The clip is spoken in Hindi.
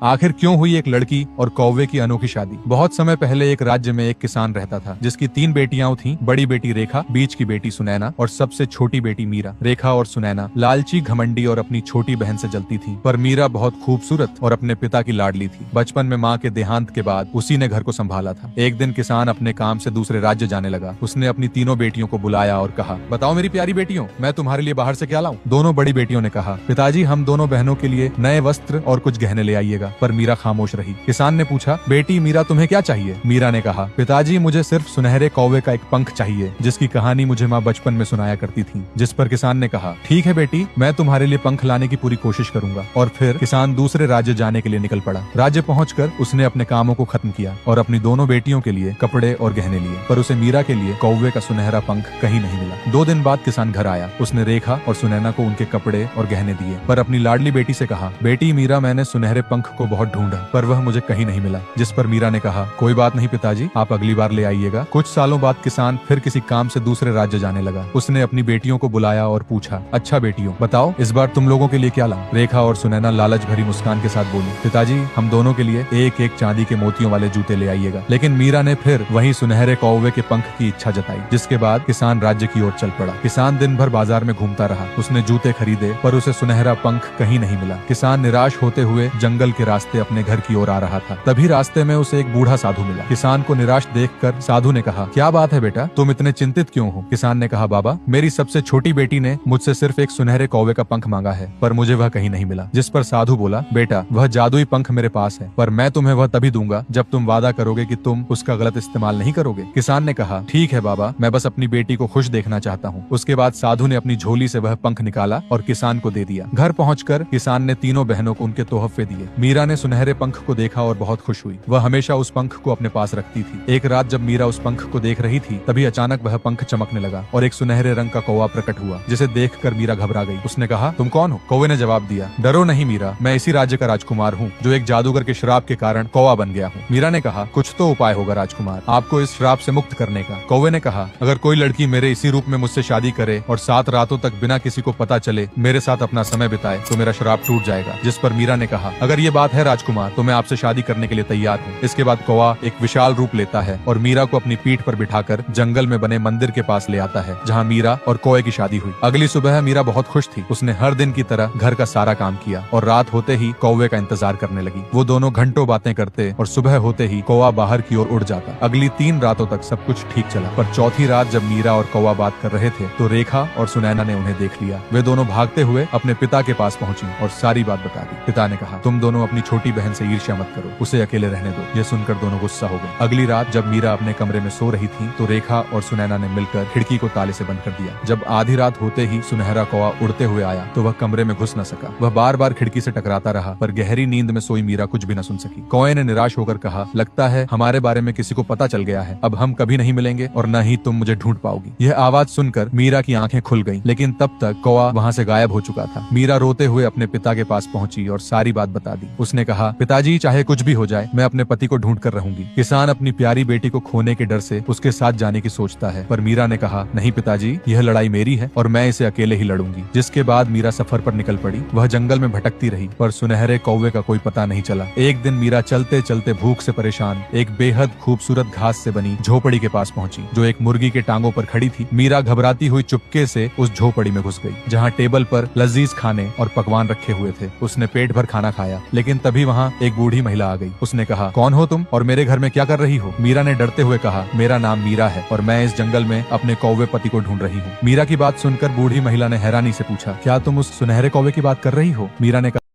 आखिर क्यों हुई एक लड़की और कौवे की अनोखी शादी। बहुत समय पहले एक राज्य में एक किसान रहता था जिसकी 3 बेटियां थीं। बड़ी बेटी रेखा, बीच की बेटी सुनैना और सबसे छोटी बेटी मीरा। रेखा और सुनैना लालची, घमंडी और अपनी छोटी बहन से जलती थीं, पर मीरा बहुत खूबसूरत और अपने पिता की लाडली थी। बचपन में माँ के देहांत के बाद उसी ने घर को संभाला था। एक दिन किसान अपने काम से दूसरे राज्य जाने लगा। उसने अपनी तीनों बेटियों को बुलाया और कहा, बताओ मेरी प्यारी बेटियों, मैं तुम्हारे लिए बाहर से क्या लाऊं? दोनों बड़ी बेटियों ने कहा, पिताजी हम दोनों बहनों के लिए नए वस्त्र और कुछ गहने ले आइएगा। पर मीरा खामोश रही। किसान ने पूछा, बेटी मीरा तुम्हें क्या चाहिए? मीरा ने कहा, पिताजी मुझे सिर्फ सुनहरे कौवे का एक पंख चाहिए जिसकी कहानी मुझे माँ बचपन में सुनाया करती थी। जिस पर किसान ने कहा, ठीक है बेटी, मैं तुम्हारे लिए पंख लाने की पूरी कोशिश करूंगा। और फिर किसान दूसरे राज्य जाने के लिए निकल पड़ा। राज्य पहुंचकर उसने अपने कामों को खत्म किया और अपनी दोनों बेटियों के लिए कपड़े और गहने लिए, पर उसे मीरा के लिए कौवे का सुनहरा पंख कहीं नहीं मिला। 2 दिन बाद किसान घर आया। उसने रेखा और सुनैना को उनके कपड़े और गहने दिए, पर अपनी लाडली बेटी से कहा, बेटी मीरा, मैंने सुनहरे पंख को बहुत ढूंढा पर वह मुझे कहीं नहीं मिला। जिस पर मीरा ने कहा, कोई बात नहीं पिताजी, आप अगली बार ले आइएगा। कुछ सालों बाद किसान फिर किसी काम से दूसरे राज्य जाने लगा। उसने अपनी बेटियों को बुलाया और पूछा, अच्छा बेटियों, बताओ इस बार तुम लोगों के लिए क्या लाऊं? रेखा और सुनैना लालच भरी मुस्कान के साथ बोली, पिताजी हम दोनों के लिए एक एक चांदी के मोतियों वाले जूते ले आइएगा। लेकिन मीरा ने फिर वही सुनहरे कौवे के पंख की इच्छा जताई। जिसके बाद किसान राज्य की ओर चल पड़ा। किसान दिन भर बाजार में घूमता रहा। उसने जूते खरीदे पर उसे सुनहरा पंख कहीं नहीं मिला। किसान निराश होते हुए जंगल के रास्ते अपने घर की ओर आ रहा था। तभी रास्ते में उसे एक बूढ़ा साधु मिला। किसान को निराश देखकर साधु ने कहा, क्या बात है बेटा, तुम इतने चिंतित क्यों हो? किसान ने कहा, बाबा मेरी सबसे छोटी बेटी ने मुझसे सिर्फ एक सुनहरे कौवे का पंख मांगा है, पर मुझे वह कहीं नहीं मिला। जिस पर साधु बोला, बेटा वह जादुई पंख मेरे पास है, पर मैं तुम्हें वह तभी दूंगा जब तुम वादा करोगे कि तुम उसका गलत इस्तेमाल नहीं करोगे। किसान ने कहा, ठीक है बाबा, मैं बस अपनी बेटी को खुश देखना चाहता हूँ। उसके बाद साधु ने अपनी झोली से वह पंख निकाला और किसान को दे दिया। घर पहुंचकर किसान ने तीनों बहनों को उनके तोहफे दिए। मीरा ने सुनहरे पंख को देखा और बहुत खुश हुई। वह हमेशा उस पंख को अपने पास रखती थी। एक रात जब मीरा उस पंख को देख रही थी, तभी अचानक वह पंख चमकने लगा और एक सुनहरे रंग का कौवा प्रकट हुआ, जिसे देखकर मीरा घबरा गई। उसने कहा, तुम कौन हो? कौवे ने जवाब दिया, डरो नहीं मीरा, मैं इसी राज्य का राजकुमार हूँ जो एक जादूगर के श्राप के कारण कौवा बन गया हूँ। मीरा ने कहा, कुछ तो उपाय होगा राजकुमार, आपको इस श्राप से मुक्त करने का। कौवे ने कहा, अगर कोई लड़की मेरे इसी रूप में मुझसे शादी करे और 7 रातों तक बिना किसी को पता चले मेरे साथ अपना समय बिताए तो मेरा श्राप टूट जाएगा। जिस पर मीरा ने कहा, अगर ये बात है राजकुमार तो मैं आपसे शादी करने के लिए तैयार हूँ। इसके बाद कौवा एक विशाल रूप लेता है और मीरा को अपनी पीठ पर बिठाकर जंगल में बने मंदिर के पास ले आता है, जहाँ मीरा और कौवे की शादी हुई। अगली सुबह मीरा बहुत खुश थी। उसने हर दिन की तरह घर का सारा काम किया और रात होते ही कौवे का इंतजार करने लगी। वो दोनों घंटों बातें करते और सुबह होते ही कौवा बाहर की ओर उड़ जाता। अगली 3 रातों तक सब कुछ ठीक चला, पर चौथी रात जब मीरा और कौवा बात कर रहे थे तो रेखा और सुनैना ने उन्हें देख लिया। वे दोनों भागते हुए अपने पिता के पास पहुंची और सारी बात बता दी। पिता ने कहा, तुम दोनों अपनी छोटी बहन से ईर्ष्या मत करो, उसे अकेले रहने दो। यह सुनकर दोनों गुस्सा हो गए। अगली रात जब मीरा अपने कमरे में सो रही थी तो रेखा और सुनैना ने मिलकर खिड़की को ताले से बंद कर दिया। जब आधी रात होते ही सुनहरा कौवा उड़ते हुए आया तो वह कमरे में घुस न सका। वह बार बार खिड़की से टकराता रहा, पर गहरी नींद में सोई मीरा कुछ भी न सुन सकी। कौवे ने निराश होकर कहा, लगता है हमारे बारे में किसी को पता चल गया है, अब हम कभी नहीं मिलेंगे और न ही तुम मुझे ढूंढ पाओगी। यह आवाज सुनकर मीरा की आंखें खुल गईं, लेकिन तब तक कौवा वहां से गायब हो चुका था। मीरा रोते हुए अपने पिता के पास पहुंची और सारी बात बता दी। उसने कहा, पिताजी चाहे कुछ भी हो जाए मैं अपने पति को ढूंढ कर रहूंगी। किसान अपनी प्यारी बेटी को खोने के डर से उसके साथ जाने की सोचता है, पर मीरा ने कहा, नहीं पिताजी, यह लड़ाई मेरी है और मैं इसे अकेले ही लड़ूंगी। जिसके बाद मीरा सफर पर निकल पड़ी। वह जंगल में भटकती रही, पर सुनहरे कौवे का कोई पता नहीं चला। एक दिन मीरा चलते चलते भूख से परेशान एक बेहद खूबसूरत घास से बनी झोपड़ी के पास पहुंची, जो एक मुर्गी के टांगों पर खड़ी थी। मीरा घबराती हुई चुपके से उस झोपड़ी में घुस गई, जहाँ टेबल पर लजीज खाने और पकवान रखे हुए थे। उसने पेट भर खाना खाया, लेकिन तभी वहाँ एक बूढ़ी महिला आ गई। उसने कहा, कौन हो तुम और मेरे घर में क्या कर रही हो? मीरा ने डरते हुए कहा, मेरा नाम मीरा है और मैं इस जंगल में अपने कौवे पति को ढूंढ रही हूँ। मीरा की बात सुनकर बूढ़ी महिला ने हैरानी से पूछा, क्या तुम उस सुनहरे कौवे की बात कर रही हो? मीरा ने कहा,